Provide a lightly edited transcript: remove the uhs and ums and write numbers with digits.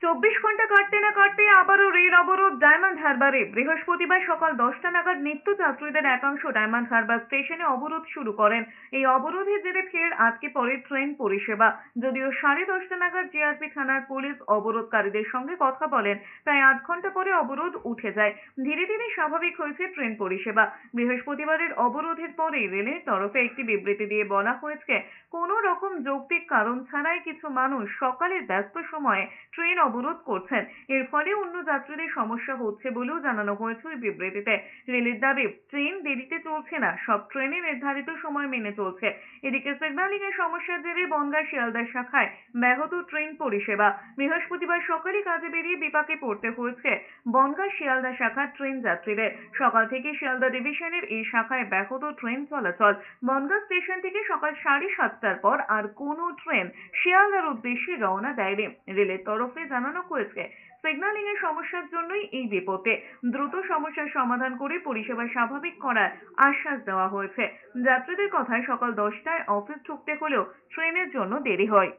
চব্বিশ ঘন্টা কাটতে না কাটতে আবারও রেল অবরোধ ডায়মন্ড হারবারে। বৃহস্পতিবার সকাল 10টা নাগাদ নিত্যযাত্রীদের একাংশ ডায়মন্ড হারবার স্টেশনে অবরোধ শুরু করেন। এই অবরোধের জেরে ফের আটকে পড়ে ট্রেন পরিষেবা। যদিও 10:30 নাগাদ জিআরপি থানার পুলিশ অবরোধকারীদের সঙ্গে কথা বলেন, প্রায় 8 ঘন্টা পরে অবরোধ উঠে যায়। ধীরে ধীরে স্বাভাবিক হয়েছে ট্রেন পরিষেবা। বৃহস্পতিবারের অবরোধের পরে রেলের তরফে একটি বিবৃতি দিয়ে বলা হয়েছে, কোনো রকম যৌক্তিক কারণ ছাড়াই কিছু মানুষ সকালের ব্যস্ত সময়ে ট্রেন অবরোধ করছেন। এর ফলে অন্য যাত্রীদের সমস্যা হচ্ছে বলেও জানানো হয়েছে ওই বিবৃতিতে। রেলের দাবি, ট্রেন দেরিতে চলছে না, সব ট্রেনে নির্ধারিত সময় মেনে চলছে। এদিকে সিগন্যালিং এর সমস্যার জেরে বনগাঁ শিয়ালদা শাখায় ব্যাহত ট্রেন পরিষেবা। বৃহস্পতিবার সকালে কাজে বেরিয়ে বিপাকে পড়তে হয়েছে বনগাঁ শিয়ালদা শাখার ট্রেন যাত্রীদের। সকাল থেকে শিয়ালদা ডিভিশনের এই শাখায় ব্যাহত ট্রেন চলাচল। বনগাঁ স্টেশন থেকে সকাল 7:30টার পর আর কোনো ট্রেন শিয়ালদার উদ্দেশ্যে রওনা দেয়নি। রেলের তরফে জানানো হয়েছে, সিগন্যালিং এর সমস্যার জন্যই এই বিপদে। দ্রুত সমস্যার সমাধান করে পরিষেবা স্বাভাবিক করার আশ্বাস দেওয়া হয়েছে। যাত্রীদের কথায় সকাল 10টায় অফিস ঢুকতে হলেও ট্রেনের জন্য দেরি হয়।